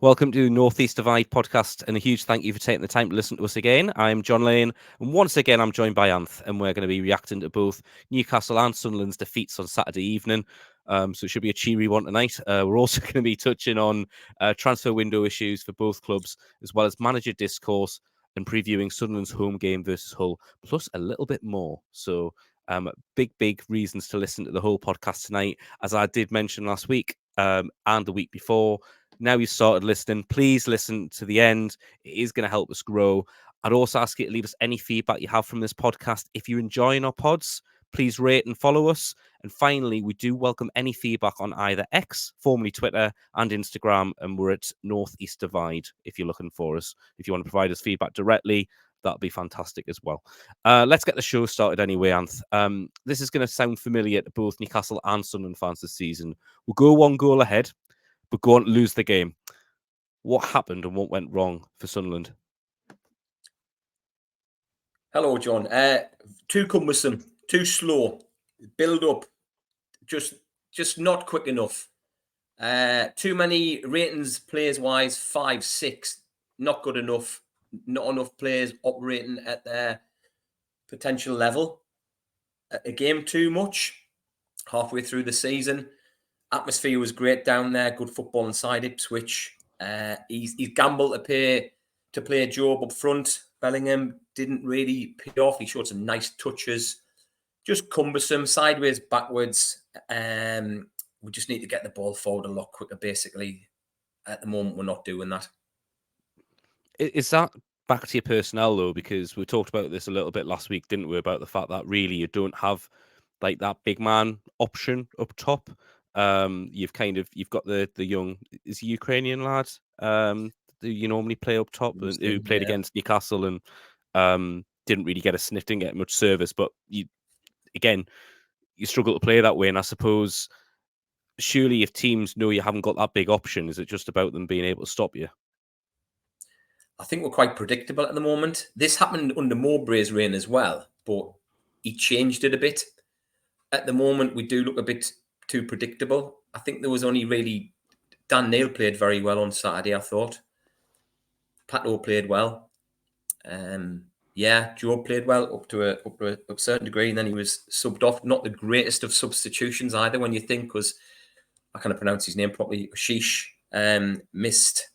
Welcome to Northeast Divide podcast, and a huge thank you for taking the time to listen to us again. I'm John Lane, and once again, I'm joined by Anth, and we're going to be reacting to both Newcastle and Sunderland's defeats on Saturday evening. So it should be a cheery one tonight. We're also going to be touching on transfer window issues for both clubs, as well as manager discourse and previewing Sunderland's home game versus Hull, plus a little bit more. So big reasons to listen to the whole podcast tonight, as I did mention last week and the week before. Now you've started listening, please listen to the end. It is going to help us grow. I'd also ask you to leave us any feedback you have from this podcast. If you're enjoying our pods, please rate and follow us. And finally, we do welcome any feedback on either X, formerly Twitter, and Instagram. And we're at Northeast Divide if you're looking for us. If you want to provide us feedback directly, that'd be fantastic as well. Let's get the show started anyway, Anth. This is going to sound familiar to both Newcastle and Sunderland fans this season. We'll go one goal ahead, but go on to lose the game. What happened and what went wrong for Sunderland? Hello, John. Too cumbersome, too slow, build up, just not quick enough. Too many ratings, players-wise, 5, 6, not good enough. Not enough players operating at their potential level. A game too much. Halfway through the season, atmosphere was great down there. Good football inside Ipswich. He's gambled to play Job up front. Bellingham didn't really pay off. He showed some nice touches. Just cumbersome, sideways, backwards. We just need to get the ball forward a lot quicker, basically. At the moment, we're not doing that. Is that back to your personnel, though? Because we talked about this a little bit last week, didn't we? About the fact that really you don't have like that big man option up top. You've got the young, is he Ukrainian lad who you normally play up top, who played against Newcastle and didn't really get a sniff, didn't get much service. But you struggle to play that way, and I suppose surely if teams know you haven't got that big option, is it just about them being able to stop you? I think we're quite predictable at the moment. This happened under Mowbray's reign as well, but he changed it a bit. At the moment, we do look a bit too predictable. I think there was only really Dan Neil played very well on Saturday, I thought. Pato played well. Joe played well up to a certain degree, and then he was subbed off. Not the greatest of substitutions either, when you think, because I can't pronounce his name properly. Sheesh missed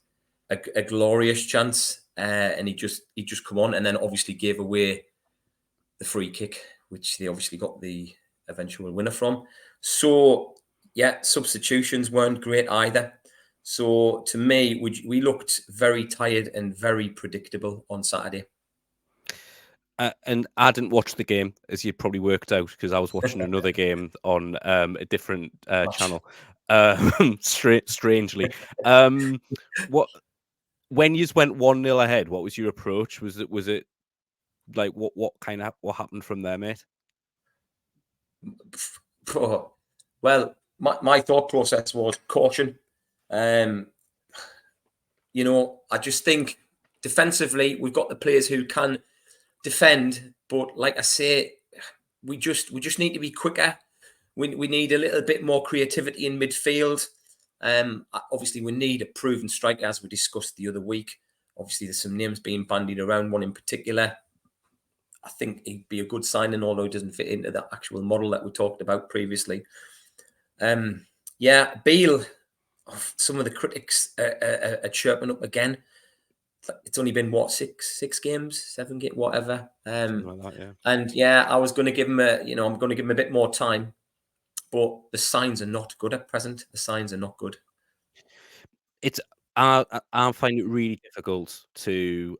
a glorious chance, and he just come on, and then obviously gave away the free kick, which they obviously got the eventual winner from. So yeah, substitutions weren't great either. So to me, we looked very tired and very predictable on Saturday. And I didn't watch the game, as you probably worked out, because I was watching another game on a different channel. Strangely, when you went 1-0 ahead, what was your approach? Was it like what happened from there, mate? Well, my thought process was caution. I just think defensively we've got the players who can defend, but like I say, we just need to be quicker. We need a little bit more creativity in midfield. Obviously, we need a proven striker, as we discussed the other week. Obviously, there's some names being bandied around. One in particular, I think he'd be a good signing, although he doesn't fit into the actual model that we talked about previously. Beale. Some of the critics are chirping up again. It's only been what, 6 games, 7 games, whatever. Like that, yeah. And yeah, I was going to give him I'm going to give him a bit more time, but the signs are not good at present. The signs are not good. I find it really difficult to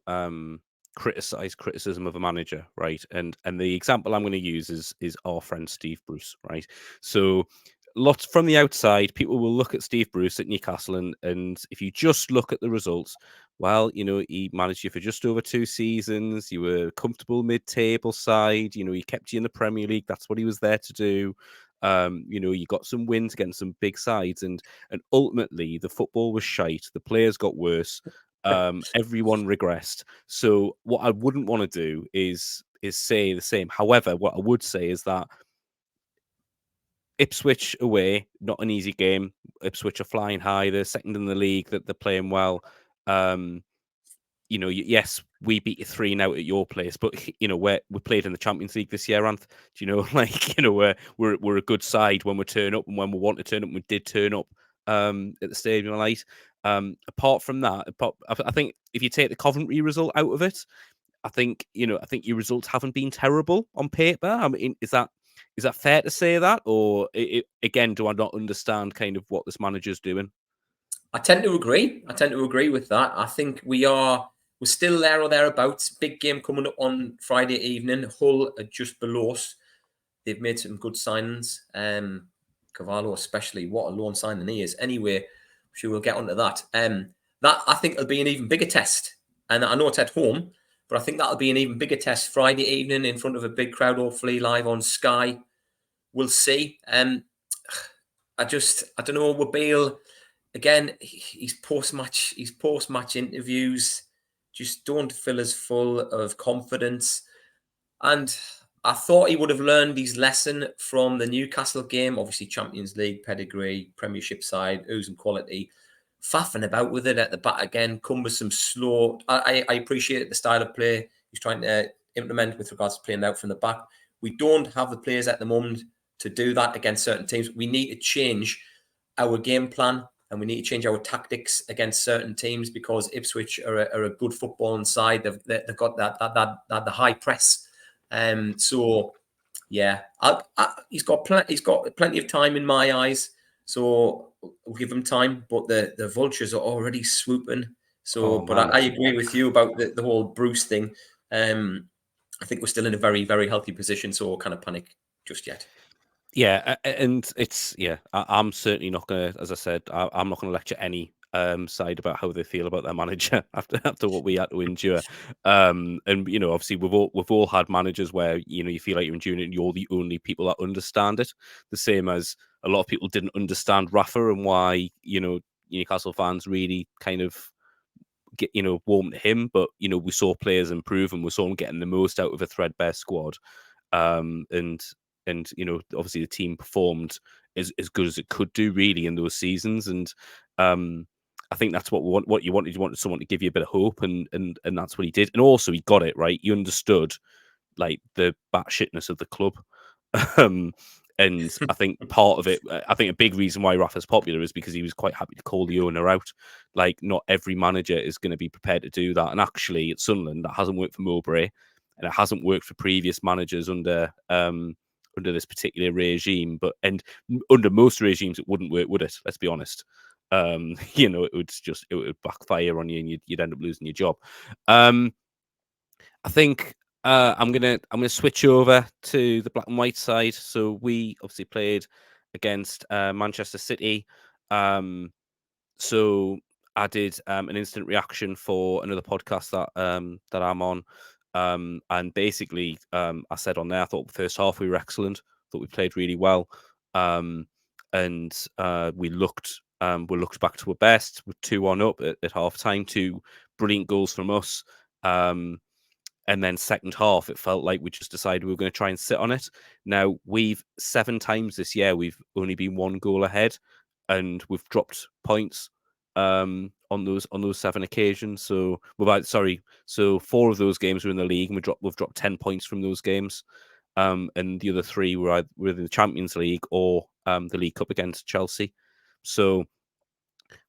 criticism of a manager, right? And the example I'm going to use is our friend Steve Bruce, right? So lots from the outside, people will look at Steve Bruce at Newcastle, and if you just look at the results, well, he managed you for just over 2 seasons. You were a comfortable mid-table side. He kept you in the Premier League. That's what he was there to do. You got some wins against some big sides, and ultimately the football was shite. The players got worse. Everyone regressed. So what I wouldn't want to do is say the same. However, what I would say is that Ipswich away, not an easy game. Ipswich are flying high. They're second in the league. That they're playing well. Yes, we beat you 3-0 at your place, but we played in the Champions League this year, Anth. Do you know, we're a good side when we turn up, and when we want to turn up, we did turn up at the Stadium of Light. Apart from that, I think if you take the Coventry result out of it, I think your results haven't been terrible on paper. I mean, is that fair to say that, or again, do I not understand kind of what this manager's doing? I tend to agree. With that. I think we're still there or thereabouts. Big game coming up on Friday evening. Hull are just below us. They've made some good signings. Cavallo especially, what a loan signing he is. Anyway, sure we'll get onto that. That I think will be an even bigger test. And I know it's at home, but I think that'll be an even bigger test Friday evening in front of a big crowd, hopefully live on Sky. We'll see. I don't know, with Beale, again, his post-match interviews just don't fill us full of confidence. And I thought he would have learned his lesson from the Newcastle game. Obviously, Champions League pedigree, Premiership side, oozing quality. Faffing about with it at the back again, cumbersome, slow. I appreciate the style of play he's trying to implement with regards to playing out from the back. We don't have the players at the moment to do that against certain teams. We need to change our game plan and we need to change our tactics against certain teams, because Ipswich are a good footballing side. They've got that the high press. So yeah, he's got plenty of time in my eyes. So we'll give him time, but the vultures are already swooping. So, but I agree with you about the whole Bruce thing. I think we're still in a very, very healthy position, so we'll kind of panic just yet. Yeah, and I'm certainly not going to, as I said, I'm not going to lecture any side about how they feel about their manager after what we had to endure. And obviously we've all had managers where you feel like you're enduring it and you're the only people that understand it. The same as a lot of people didn't understand Rafa and why Newcastle fans really kind of get warm to him. But we saw players improve and we saw him getting the most out of a threadbare squad. And obviously the team performed as good as it could do really in those seasons, and I think that's what we want. What you wanted, someone to give you a bit of hope, and that's what he did. And also he got it right. He understood like the batshitness of the club. And I think part of it, I think a big reason why Rafa's popular is because he was quite happy to call the owner out. Like, not every manager is going to be prepared to do that. And actually, at Sunderland, that hasn't worked for Mowbray, and it hasn't worked for previous managers under this particular regime. And under most regimes, it wouldn't work, would it? Let's be honest. It would backfire on you, and you'd end up losing your job. I think I'm gonna switch over to the black and white side. So we obviously played against Manchester City. So I did an instant reaction for another podcast that I'm on. And basically, I said on there, I thought the first half we were excellent. Thought we played really well. And we looked back to our best. We're 2-1 up at half time. 2 brilliant goals from us. And then second half, it felt like we just decided we were going to try and sit on it. Now, 7 times this year, we've only been 1 goal ahead, and we've dropped points on those 7 occasions. So 4 of those games were in the league, and we've dropped 10 points from those games. And the other 3 were in the Champions League or the League Cup against Chelsea. So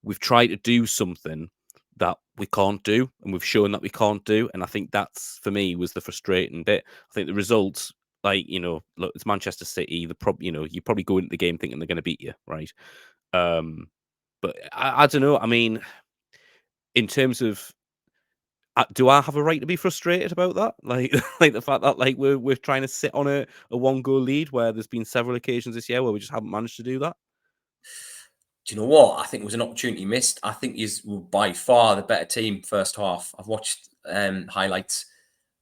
we've tried to do something that we can't do, and we've shown that we can't do. And I think that's, for me, was the frustrating bit. I think the results, look, it's Manchester City. You probably go into the game thinking they're going to beat you, right? But I don't know. I mean, in terms of, do I have a right to be frustrated about that? Like, like the fact that we're trying to sit on a 1-goal lead where there's been several occasions this year where we just haven't managed to do that. Do you know what? I think it was an opportunity missed. I think he's by far the better team first half. I've watched highlights.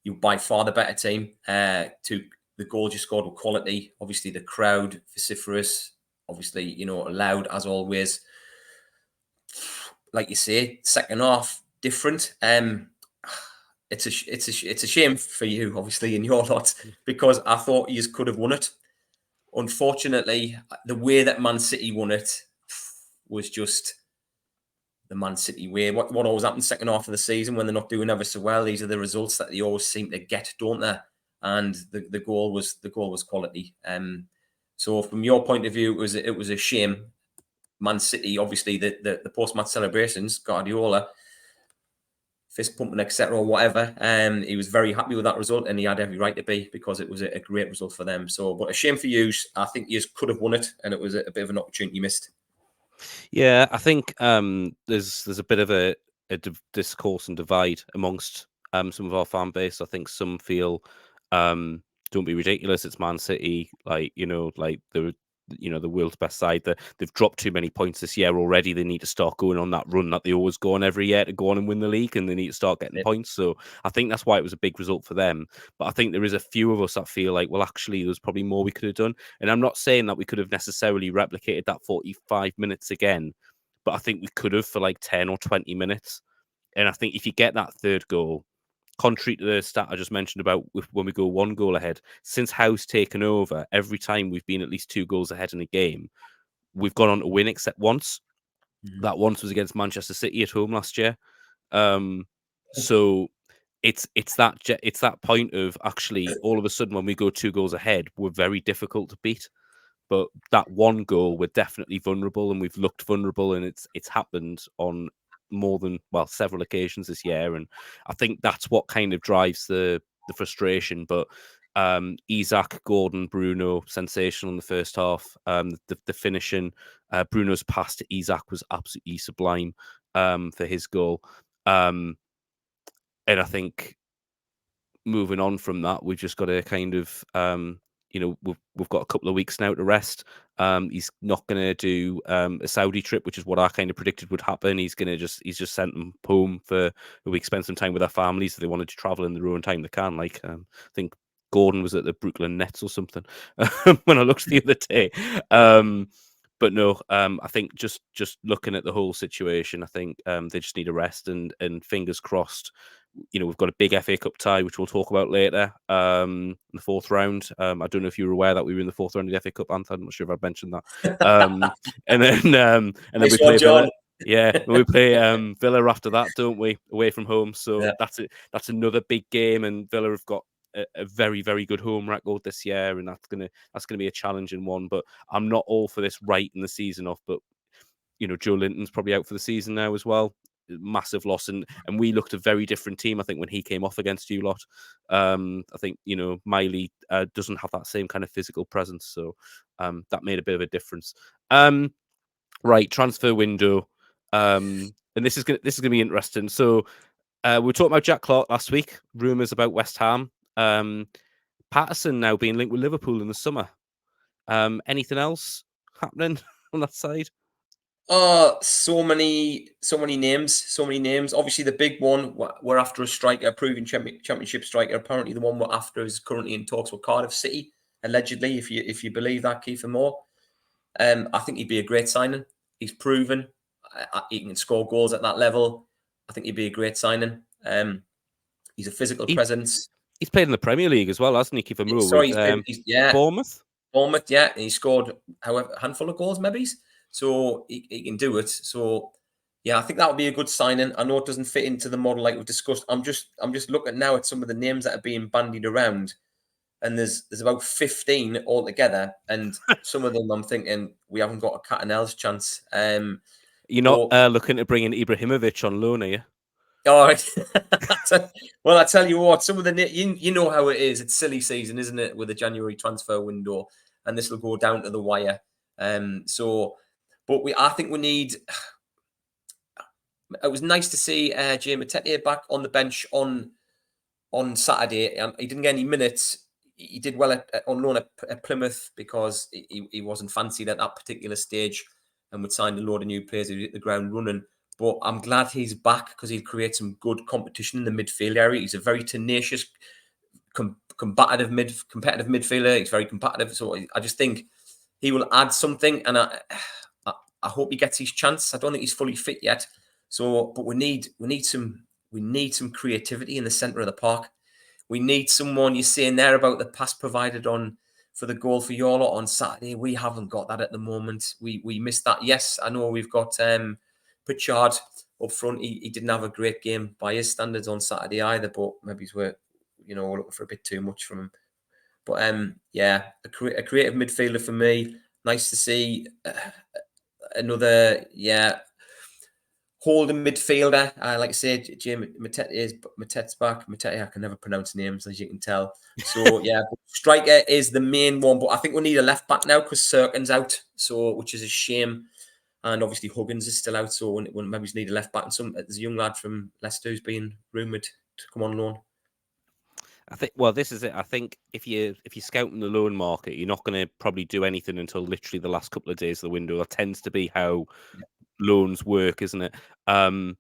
You're by far the better team. To the goal you scored with quality. Obviously, the crowd vociferous. Obviously, loud as always. Like you say, second half different. It's a shame for you, obviously, in your lot, because I thought you could have won it. unfortunately, the way that Man City won it was just the Man City way. What always happens second half of the season when they're not doing ever so well? These are the results that they always seem to get, don't they? And the goal was quality. So from your point of view, it was a shame. Man City, obviously, the post-match celebrations, Guardiola, fist pumping, etc., or whatever. He was very happy with that result, and he had every right to be, because it was a great result for them. So, but a shame for you. I think you could have won it, and it was a bit of an opportunity missed. Yeah, I think there's a bit of a discourse and divide amongst some of our fan base. I think some feel don't be ridiculous, it's Man City, like like the world's best side. They've dropped too many points this year already. They need to start going on that run that they always go on every year to go on and win the league, and they need to start getting points. So I think that's why it was a big result for them. But I think there is a few of us that feel like, well, actually, there's probably more we could have done. And I'm not saying that we could have necessarily replicated that 45 minutes again, but I think we could have for like 10 or 20 minutes. And I think if you get that third goal, contrary to the stat I just mentioned about when we go 1 goal ahead, since Howe's taken over, every time we've been at least 2 goals ahead in a game, we've gone on to win except once. Mm-hmm. That once was against Manchester City at home last year. So it's that point of actually all of a sudden when we go 2 goals ahead, we're very difficult to beat. But that 1 goal, we're definitely vulnerable, and we've looked vulnerable, and it's happened on more than several occasions this year, and I think that's what kind of drives the frustration. But Isak, Gordon, Bruno, sensational in the first half. The finishing, Bruno's pass to Isak was absolutely sublime for his goal, and I think moving on from that, we've just got to kind of we've got a couple of weeks now to rest. He's not going to do a Saudi trip, which is what I kind of predicted would happen. He's just sent them home for a week, spend some time with their families. If they wanted to travel in their own time, they can. Like I think Gordon was at the Brooklyn Nets or something when I looked the other day. But no, I think just looking at the whole situation, I think they just need a rest, and fingers crossed. We've got a big FA Cup tie, which we'll talk about later, in the 4th round. I don't know if you were aware that we were in the 4th round of the FA Cup, Anth. I'm not sure if I've mentioned that. And then we play Villa. Yeah, we play Villa after that, don't we? Away from home. So that's another big game, and Villa have got a very, very good home record this year, and that's gonna be a challenging one. But I'm not all for this writing the season off. But Joe Linton's probably out for the season now as well. Massive loss, and we looked a very different team, I think, when he came off against you lot. I think Miley doesn't have that same kind of physical presence, so that made a bit of a difference. Right, transfer window, and this is gonna be interesting. So we were talking about Jack Clarke last week. Rumours about West Ham. Patterson now being linked with Liverpool in the summer. Anything else happening on that side? So many names. Obviously, the big one, we're after a striker, a proven championship striker. Apparently, the one we're after is currently in talks with Cardiff City, allegedly, if you believe that, Kiefer Moore. I think he'd be a great signing. He's proven he can score goals at that level. I think he'd be a great signing. He's a physical presence. He's played in the Premier League as well, hasn't he, Kiefer Moore? Sorry, Bournemouth. Bournemouth, yeah, and he scored a handful of goals, maybe. So he can do it. So yeah, I think that would be a good signing. I know it doesn't fit into the model like we've discussed. I'm just looking now at some of the names that are being bandied around, and there's about 15 altogether, and some of them I'm thinking we haven't got a cat and owl's chance. You're not looking to bring in Ibrahimovic on loan, are you? All right. Well, I tell you what, some of the you know how it is. It's silly season, isn't it, with the January transfer window, and this will go down to the wire. But I think we need. It was nice to see Jay Matete back on the bench on Saturday. He didn't get any minutes. He did well on loan at Plymouth because he wasn't fancied at that particular stage, and would sign a load of new players who hit the ground running. But I'm glad he's back because he'll create some good competition in the midfield area. He's a very tenacious, competitive midfielder. He's very competitive. So I just think he will add something, and I hope he gets his chance. I don't think he's fully fit yet. So, but we need some creativity in the centre of the park. We need someone. You're saying there about the pass provided on for the goal for your lot on Saturday. We haven't got that at the moment. We missed that. Yes, I know we've got Pritchard up front. He didn't have a great game by his standards on Saturday either, but maybe we're looking for a bit too much from him. But yeah, a creative midfielder for me. Nice to see another holding midfielder. Like I said, Jim Matet's back. Matete, I can never pronounce names, as you can tell. So yeah, striker is the main one, but I think we need a left back now because Serkin's out, which is a shame. And obviously Huggins is still out, so maybe we need a left back. And there's a young lad from Leicester who's been rumoured to come on loan. I think, well, this is it. I think if you're scouting the loan market, you're not going to probably do anything until literally the last couple of days of the window. That tends to be how loans work, isn't it? And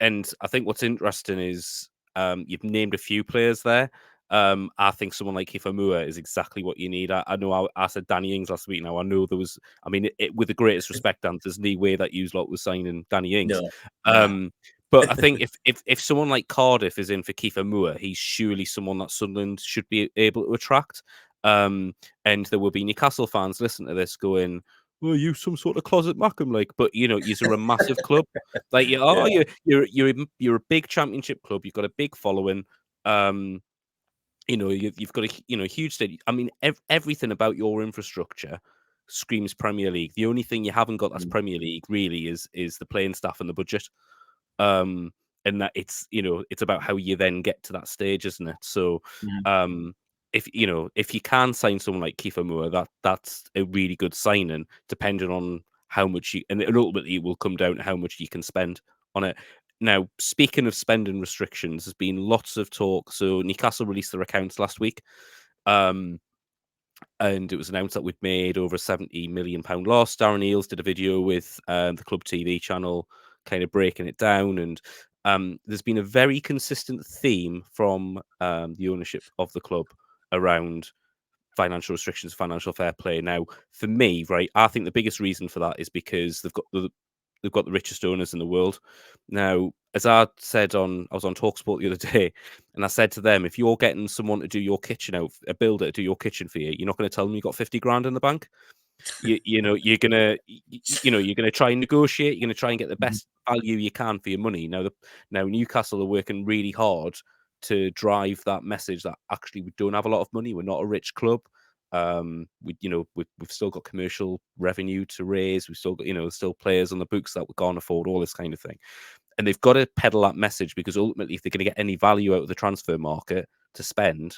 I think what's interesting is you've named a few players there. I think someone like Kiefer Moore is exactly what you need. I know I said Danny Ings last week. Now I know there was. I mean, with the greatest respect, Dan, there's no way that you lot was signing Danny Ings. No. But I think if someone like Cardiff is in for Kiefer Moore, he's surely someone that Sunderland should be able to attract. And there will be Newcastle fans listening to this going, "Well, you some sort of closet Mackham, like," but you're a massive club, like you are. You're a big championship club. You've got a big following. You've got a huge stadium. I mean, everything about your infrastructure screams Premier League. The only thing you haven't got that's Premier League really is the playing staff and the budget. And that it's about how you then get to that stage, isn't it? So, if you can sign someone like Kiefer Moore, that's a really good signing, depending on how much and ultimately it will come down to how much you can spend on it. Now, speaking of spending restrictions, there's been lots of talk. So Newcastle released their accounts last week. And it was announced that we'd made over £70 million loss. Darren Eales did a video with the Club TV channel, kind of breaking it down. And there's been a very consistent theme from the ownership of the club around financial restrictions, financial fair play. Now, for me, right, I think the biggest reason for that is because they've got the richest owners in the world. Now, as I said I was on TalkSport the other day, and I said to them, if you're getting someone to do your kitchen out, a builder to do your kitchen for you, you're not going to tell them you got 50 grand in the bank. You're gonna try and negotiate. You're gonna try and get the best value you can for your money. Now Newcastle are working really hard to drive that message that actually we don't have a lot of money. We're not a rich club. We've still got commercial revenue to raise. We've still got still players on the books that we can't afford, all this kind of thing. And they've got to peddle that message, because ultimately, if they're going to get any value out of the transfer market to spend,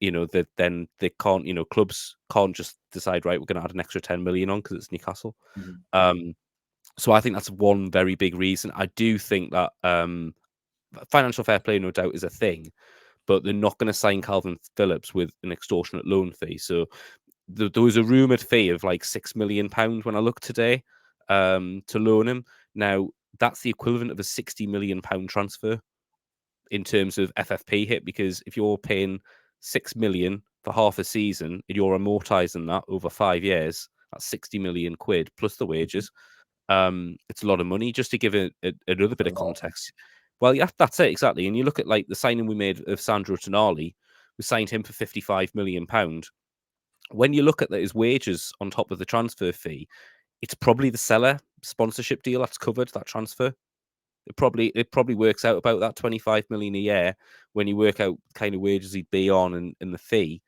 then they can't. Clubs can't just decide, right, we're going to add an extra 10 million on because it's Newcastle. So I think that's one very big reason. I do think that financial fair play, no doubt, is a thing, but they're not going to sign Calvin Phillips with an extortionate loan fee. So there was a rumoured fee of like £6 million when I looked today to loan him. Now, that's the equivalent of a £60 million transfer in terms of FFP hit, because if you're paying £6 million for half a season and you're amortizing that over 5 years, that's 60 million quid plus the wages. It's a lot of money. Just to give another bit of context. Well, yeah, that's it, exactly. And you look at like the signing we made of Sandro Tonali, we signed him for £55 million. When you look at his wages on top of the transfer fee, it's probably the seller sponsorship deal that's covered that transfer. It probably works out about that 25 million a year when you work out kind of wages he'd be on and the fee.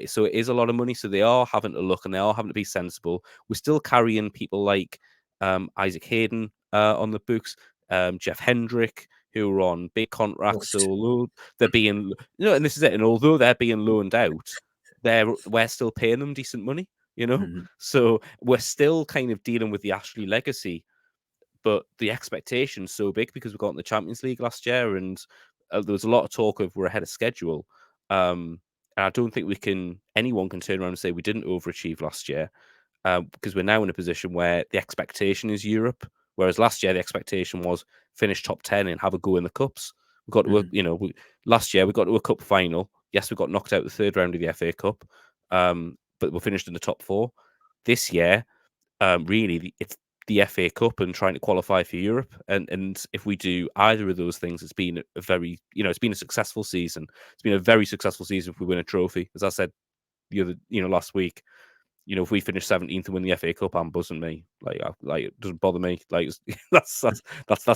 So it is a lot of money. So they are having to look, and they are having to be sensible. We're still carrying people like Isaac Hayden on the books, Jeff Hendrick, who are on big contracts. So although they're being, and this is it, and although they're being loaned out, we're still paying them decent money. So we're still kind of dealing with the Ashley legacy, but the expectation's so big because we got in the Champions League last year, and there was a lot of talk of we're ahead of schedule. And I don't think anyone can turn around and say we didn't overachieve last year, because we're now in a position where the expectation is Europe, whereas last year the expectation was finish top 10 and have a go in the cups. We got to, last year we got to a cup final. Yes, we got knocked out the third round of the FA Cup, but we finished in the top 4. This year, really, it's the FA Cup and trying to qualify for Europe. And if we do either of those things, it's been a very, it's been a successful season. It's been a very successful season if we win a trophy. As I said last week. If we finish 17th and win the FA Cup, I'm buzzing me. Like it doesn't bother me. Like that's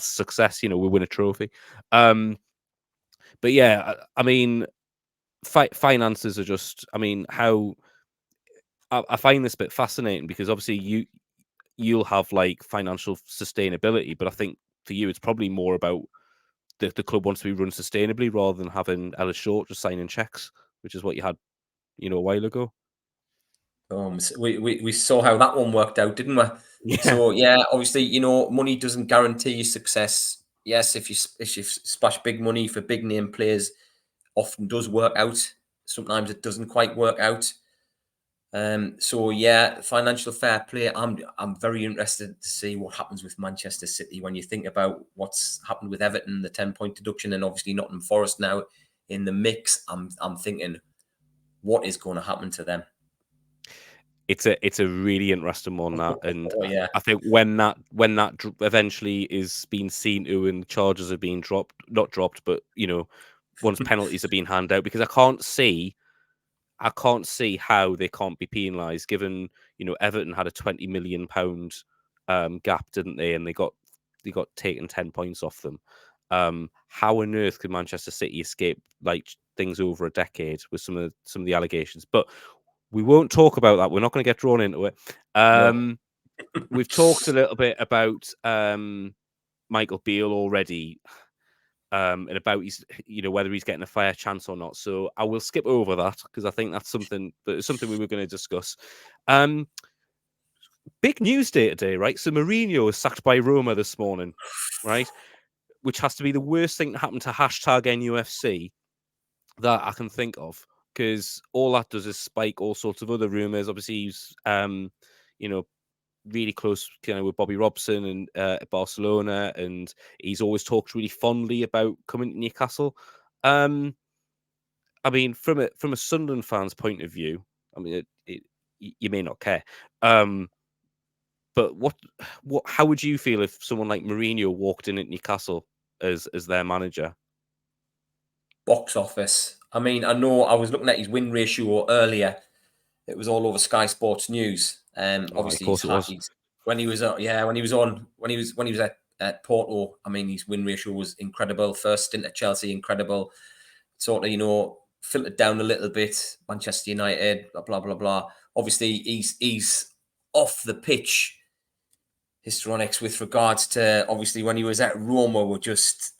success. We win a trophy. But yeah, I mean, finances are just. I mean, how I find this bit fascinating because obviously you'll have like financial sustainability, but I think for you it's probably more about the club wants to be run sustainably rather than having Ellis Short just signing checks, which is what you had, a while ago. We saw how that one worked out, didn't we? Yeah. So yeah, obviously, money doesn't guarantee you success. Yes, if you splash big money for big name players, often does work out. Sometimes it doesn't quite work out. So yeah, financial fair play. I'm very interested to see what happens with Manchester City when you think about what's happened with Everton, the 10-point deduction, and obviously Nottingham Forest now in the mix. I'm thinking, what is going to happen to them? It's a really interesting one, that, and yeah. I think when that eventually is being seen to and charges are being not dropped, but once penalties are being handed out, because I can't see how they can't be penalised, given Everton had a £20 million gap, didn't they? And they got taken 10 points off them. How on earth could Manchester City escape like things over a decade with some of the allegations? But we won't talk about that. We're not going to get drawn into it. No. We've talked a little bit about Michael Beale already. And about whether he's getting a fair chance or not. So I will skip over that because I think that's something we were going to discuss. Big news day today, right? So Mourinho was sacked by Roma this morning, right? Which has to be the worst thing to happen to #NUFC that I can think of, because all that does is spike all sorts of other rumours. Obviously, he's really close with Bobby Robson and at Barcelona, and he's always talked really fondly about coming to Newcastle. I mean, from a Sunderland fan's point of view, I mean, you may not care, but how would you feel if someone like Mourinho walked in at Newcastle as their manager? Box office. I mean, I know I was looking at his win ratio earlier. It was all over Sky Sports News. Of Obviously, course it was. when he was at Porto. I mean, his win ratio was incredible. First stint at Chelsea, incredible. Sort of, filtered down a little bit. Manchester United, blah blah blah blah. Obviously, he's off the pitch. Histrionics with regards to obviously when he was at Roma were just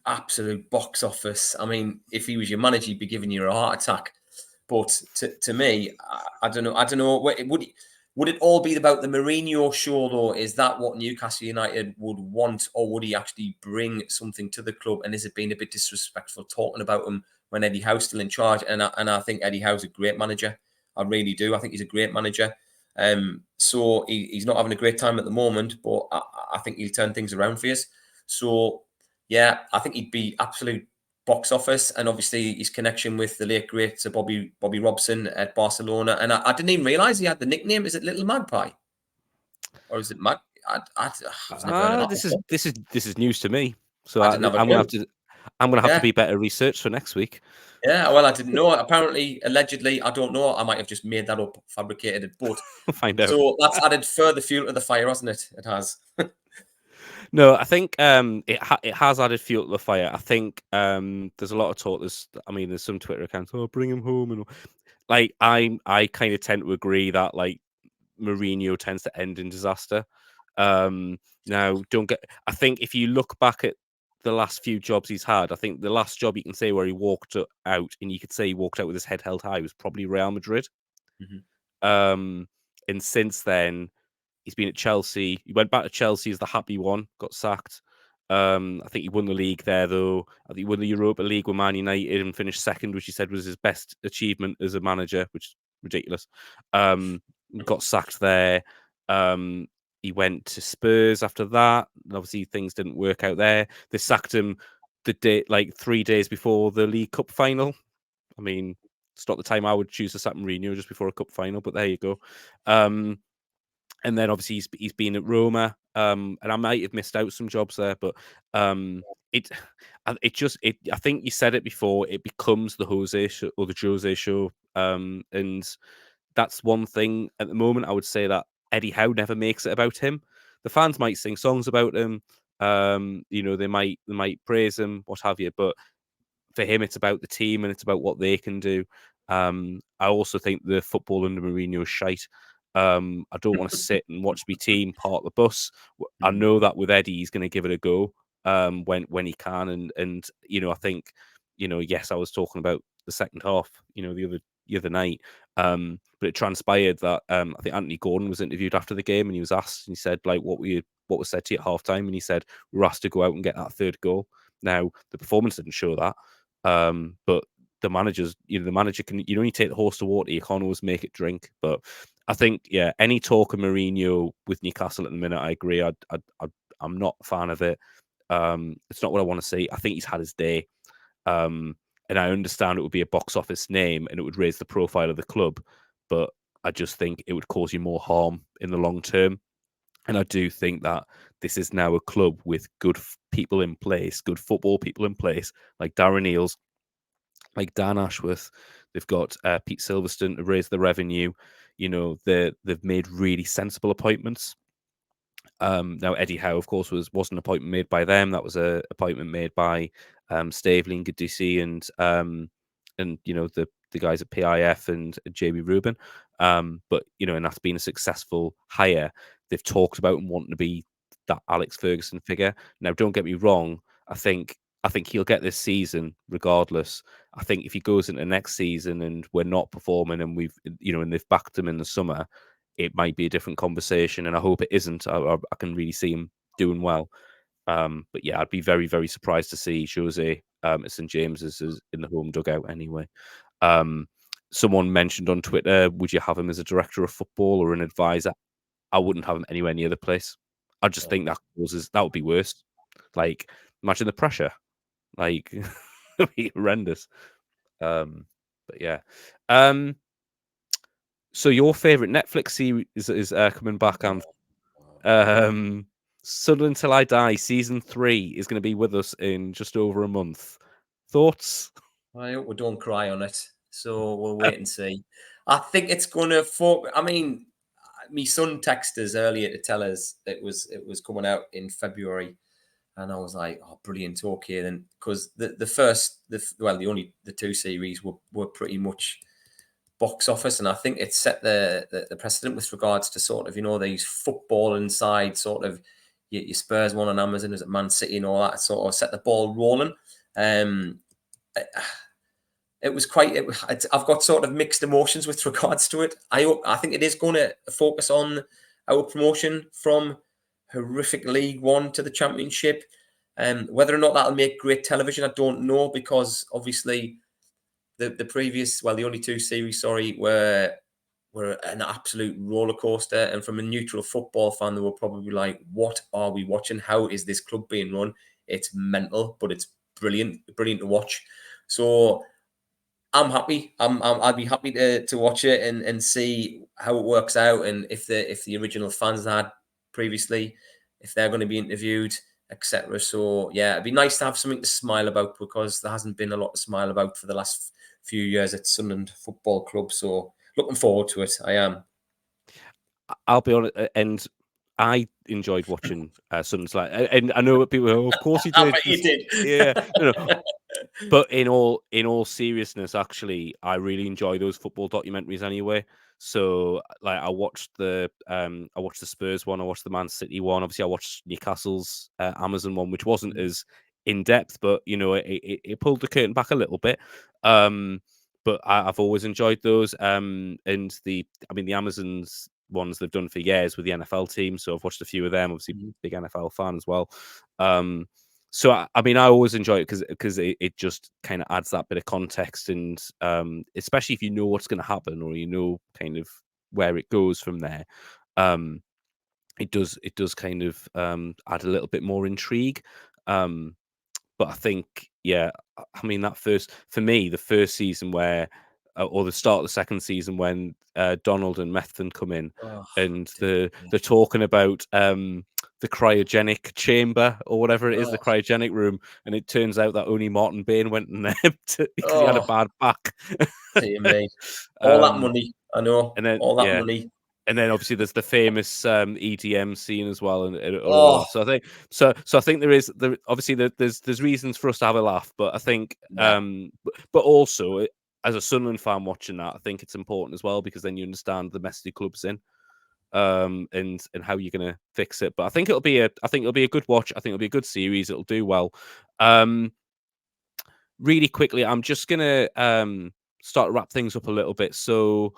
absolute box office. I mean, if he was your manager, he'd be giving you a heart attack. But to me, I don't know. Would it all be about the Mourinho show, though? Is that what Newcastle United would want, or would he actually bring something to the club? And is it being a bit disrespectful talking about him when Eddie Howe's still in charge? And I think Eddie Howe's a great manager. I really do. I think he's a great manager. So he's not having a great time at the moment, but I think he'll turn things around for us. So yeah, I think he'd be absolute box office, and obviously his connection with the late great Bobby Robson at Barcelona. And I didn't even realize he had the nickname. Is it Little Magpie, or is it Mag? I've never heard of that. This is news to me. So I didn't have a clue. I'm gonna have to be better research for next week. Yeah, well, I didn't know. Apparently, allegedly, I don't know. I might have just made that up, fabricated it, but We'll find out. So that's added further fuel to the fire, hasn't it? It has. No, I think it has added fuel to the fire. I think there's a lot of talk. There's some Twitter accounts. Oh, bring him home, and like I kind of tend to agree that like Mourinho tends to end in disaster. Now, I think if you look back at the last few jobs he's had, I think the last job you can say where he walked out, and you could say he walked out with his head held high, was probably Real Madrid. Mm-hmm. And since then, he's been at Chelsea. He went back to Chelsea as the happy one, got sacked. I think he won the league there, though. I think he won the Europa League with Man United and finished second, which he said was his best achievement as a manager, which is ridiculous. Got sacked there. He went to Spurs after that. And obviously, things didn't work out there. They sacked him the day, like 3 days before the League Cup final. I mean, it's not the time I would choose to sack Mourinho just before a cup final, but there you go. And then obviously he's been at Roma, and I might have missed out some jobs there, but I think you said it before. It becomes the Jose show or the Jose show, and that's one thing at the moment. I would say that Eddie Howe never makes it about him. The fans might sing songs about him. They might praise him, what have you, but for him, it's about the team and it's about what they can do. I also think the football under Mourinho is shite. I don't want to sit and watch my team park the bus. I know that with Eddie, he's going to give it a go when he can, and I think yes, I was talking about the second half, the other night, but it transpired that I think Anthony Gordon was interviewed after the game and he was asked and he said like what was said to you at half time, and he said we were asked to go out and get that third goal. Now the performance didn't show that. But the manager can, you take the horse to water, you can't always make it drink. But I think, yeah, any talk of Mourinho with Newcastle at the minute, I agree. I'm not a fan of it. It's not what I want to see. I think he's had his day. And I understand it would be a box office name and it would raise the profile of the club, but I just think it would cause you more harm in the long term. And I do think that this is now a club with good people in place, good football people in place, like Darren Eales, like Dan Ashworth. They've got Pete Silverstone to raise the revenue. They've made really sensible appointments. Now Eddie Howe, of course, wasn't an appointment made by them. That was a appointment made by Staveley and Gadisi and the guys at PIF and JB Rubin. But and that's been a successful hire. They've talked about and wanting to be that Alex Ferguson figure. Now, don't get me wrong. I think he'll get this season regardless. I think if he goes into next season and we're not performing and and they've backed him in the summer, it might be a different conversation. And I hope it isn't. I can really see him doing well. But yeah, I'd be very, very surprised to see Jose at St James's in the home dugout anyway. Someone mentioned on Twitter, would you have him as a director of football or an advisor? I wouldn't have him anywhere near the place. I just think that would be worse. Like, imagine the pressure. Like, it'd be horrendous. But yeah. So your favorite Netflix series is coming back, and Sunderland Till I Die season 3 is going to be with us in just over a month. Thoughts? I hope we don't cry on it. So we'll wait and see. I think it's going to focus. I mean, my son texted us earlier to tell us it was coming out in February, and I was like, "Oh, brilliant! Okay, then," because the two series were pretty much box office, and I think it set the precedent with regards to sort of these football inside sort of your Spurs one on Amazon, is it Man City and all that, sort of set the ball rolling. It was I've got sort of mixed emotions with regards to it. I think it is going to focus on our promotion from horrific League One to the Championship. Whether or not that'll make great television, I don't know, because obviously the only two series, were an absolute roller coaster. And from a neutral football fan, they were probably like, "What are we watching? How is this club being run? It's mental, but it's brilliant to watch." So I'm happy. I'd be happy to watch it and see how it works out, and if the original fans had previously, if they're going to be interviewed, etc. So yeah, it'd be nice to have something to smile about, because there hasn't been a lot to smile about for the last few years at Sunderland Football Club. So looking forward to it. I am. I'll be honest, and I enjoyed watching Sunderland. And I know what people. Oh, of course he I did. bet you did. Yeah, no. But in all seriousness, actually, I really enjoy those football documentaries anyway. So, like, I watched the Spurs one, I watched the Man City one. Obviously, I watched Newcastle's Amazon one, which wasn't as in depth, but it pulled the curtain back a little bit. But I've always enjoyed those. And the Amazon's ones they've done for years with the NFL team. So I've watched a few of them. Obviously, big NFL fan as well. So I always enjoy it because it just kind of adds that bit of context, and especially if you know what's going to happen or kind of where it goes from there, it does kind of add a little bit more intrigue. But I think, yeah, that for me, the first season where or the start of the second season when Donald and Methven come in, Oh, and dear. they're talking about the cryogenic chamber or whatever it is, the Oh, cryogenic room, and it turns out that only Martin Bain went in there because he had a oh, bad back. dear me. All that um, money, I know. and then All that money. and then obviously there's the famous EDM scene as well, and all Oh, that. So I think I think there's reasons for us to have a laugh, but I think yeah. but also as a Sunderland fan watching that, I think it's important as well because then you understand the mess the club's in, and how you're gonna fix it. But I think it'll be a good watch. I think it'll be a good series. It'll do well. Really quickly, I'm just gonna start to wrap things up a little bit. So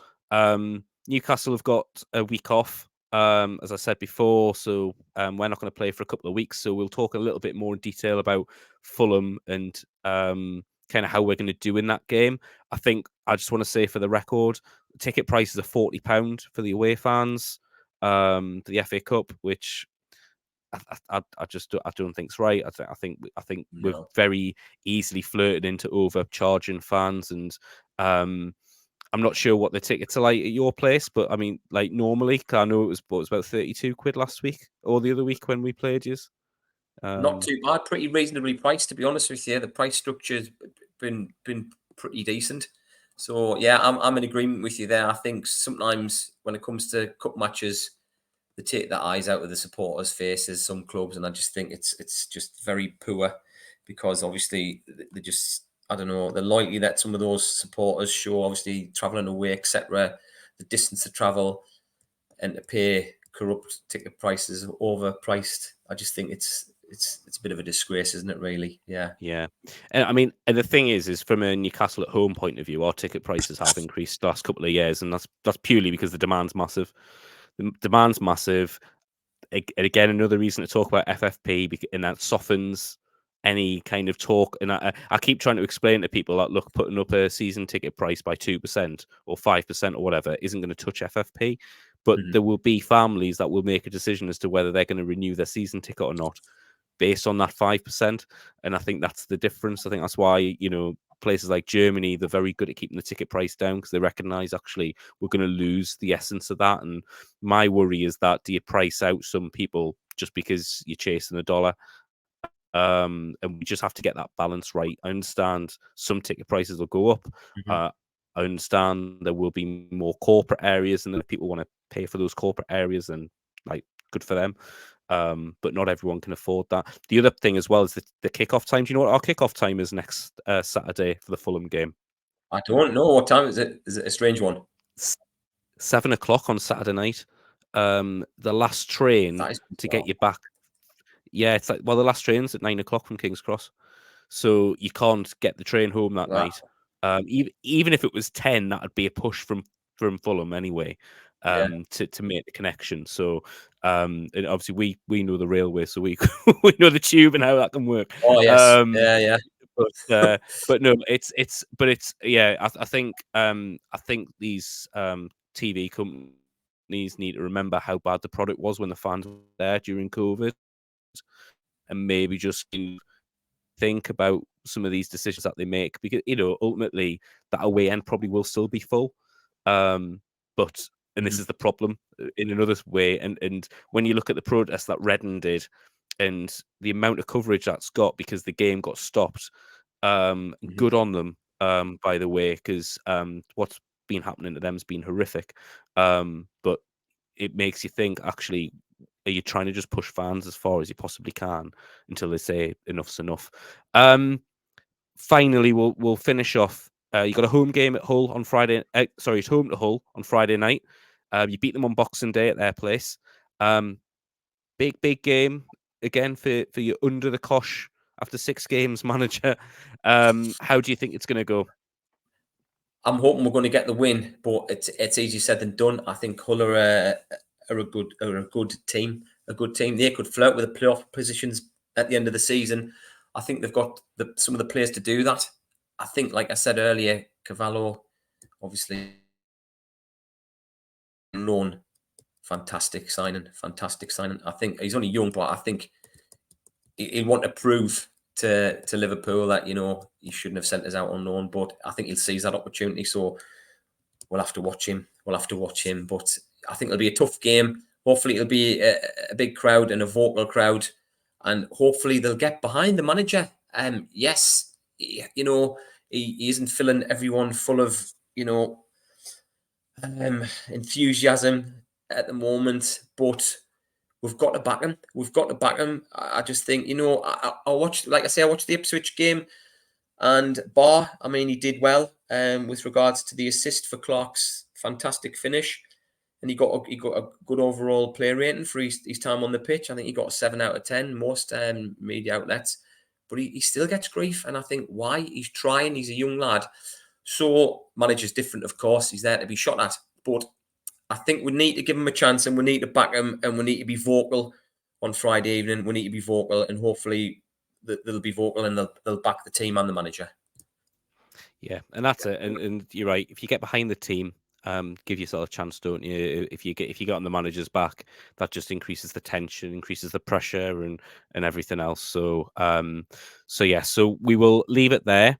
Newcastle have got a week off, as I said before. So we're not going to play for a couple of weeks. So we'll talk a little bit more in detail about Fulham and kind of how we're going to do in that game. I think I just want to say for the record, ticket prices are £40 for the away fans, the FA Cup, which I don't think it's right. I think we're No. very easily flirted into overcharging fans, and I'm not sure what the tickets are like at your place, but I mean, like normally, 'cause I know it was about £32 last week or the other week when we played you. Not too bad. Pretty reasonably priced, to be honest with you. The price structure's been pretty decent. So yeah, I'm in agreement with you there. I think sometimes when it comes to cup matches, they take the eyes out of the supporters' faces, some clubs, and I just think it's just very poor because obviously they just, I don't know, the loyalty that some of those supporters show, obviously travelling away, etc., the distance to travel and to pay corrupt ticket prices, overpriced. I just think it's a bit of a disgrace, isn't it? Really, yeah. Yeah, and I mean, and the thing is from a Newcastle at home point of view, our ticket prices have increased the last couple of years, and that's purely because the demand's massive. The demand's massive. Again, another reason to talk about FFP, and that softens any kind of talk. And I keep trying to explain to people that, look, putting up a season ticket price by 2% or 5% or whatever isn't going to touch FFP. But Mhm. there will be families that will make a decision as to whether they're going to renew their season ticket or not based on that 5%. And I think that's the difference. I think that's why, places like Germany, they're very good at keeping the ticket price down because they recognize actually we're going to lose the essence of that. And my worry is that, do you price out some people just because you're chasing a dollar? And we just have to get that balance right. I understand some ticket prices will go up. Mhm. I understand there will be more corporate areas, and if people want to pay for those corporate areas, then like good for them. But not everyone can afford that. The other thing as well is the kickoff time. Do you know what our kickoff time is next Saturday for the Fulham game? I don't know what time is it. Is it a strange one? 7 o'clock on Saturday night. The last train That is to bizarre. get you back. Yeah, it's like, well, the last train's at 9 o'clock from King's Cross, so you can't get the train home that Wow. night. Even if it was 10, that would be a push from Fulham anyway, Yeah. to make the connection. So, and obviously we know the railway, so we we know the tube and how that can work. Oh yes. Um, Yeah. Yeah. but no, it's yeah. I think these TV companies need to remember how bad the product was when the fans were there during COVID, and maybe just think about some of these decisions that they make, because ultimately that away end probably will still be full. But and this Mhm. is the problem in another way, and when you look at the protest that Redden did and the amount of coverage that's got because the game got stopped, Mhm. good on them, by the way, because what's been happening to them has been horrific. But it makes you think, actually, are you trying to just push fans as far as you possibly can until they say enough's enough? Finally, we'll finish off. You got a home game at Hull on Friday. Sorry, it's home to Hull on Friday night. You beat them on Boxing Day at their place. Big game again for you under the cosh after 6 games manager. How do you think it's going to go? I'm hoping we're going to get the win, but it's easier said than done. I think Hull are a good team. A good team. They could flirt with the playoff positions at the end of the season. I think they've got some of the players to do that. I think, like I said earlier, Cavallo, obviously loan, fantastic signing. Fantastic signing. I think he's only young, but I think he'll want to prove to Liverpool that, you know, he shouldn't have sent us out on loan, but I think he'll seize that opportunity. So we'll have to watch him. But I think it'll be a tough game. Hopefully it'll be a big crowd and a vocal crowd, and hopefully they'll get behind the manager. Yes, you know, he isn't filling everyone full of, you know, enthusiasm at the moment, but we've got to back him. We've got to back him. I just think, you know, I watched, like I say, I watched the Ipswich game, and I mean, he did well with regards to the assist for Clark's fantastic finish, and he got a good overall player rating for his time on the pitch. I think he got a 7 out of 10, most media outlets, but he still gets grief, and I think why? He's trying. He's a young lad. So manager's different, of course. He's there to be shot at, but I think we need to give him a chance, and we need to back him, and we need to be vocal on Friday evening. We need to be vocal, and hopefully they'll be vocal and they'll back the team and the manager. Yeah, and that's it. And you're right. If you get behind the team, give yourself a chance, don't you? If you get on the manager's back, that just increases the tension, increases the pressure, and everything else. So so we will leave it there.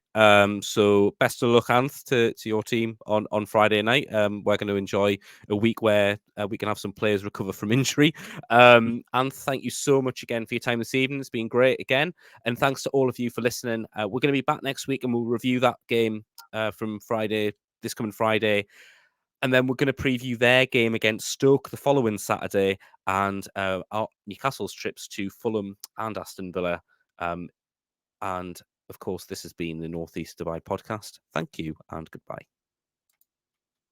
So best of luck, Anth, to your team on Friday night. We're going to enjoy a week where we can have some players recover from injury. Anth, thank you so much again for your time this evening. It's been great again, and thanks to all of you for listening. We're going to be back next week, and we'll review that game from this coming Friday. And then we're going to preview their game against Stoke the following Saturday, and our Newcastle's trips to Fulham and Aston Villa. And of course, this has been the Northeast Divide podcast. Thank you and goodbye.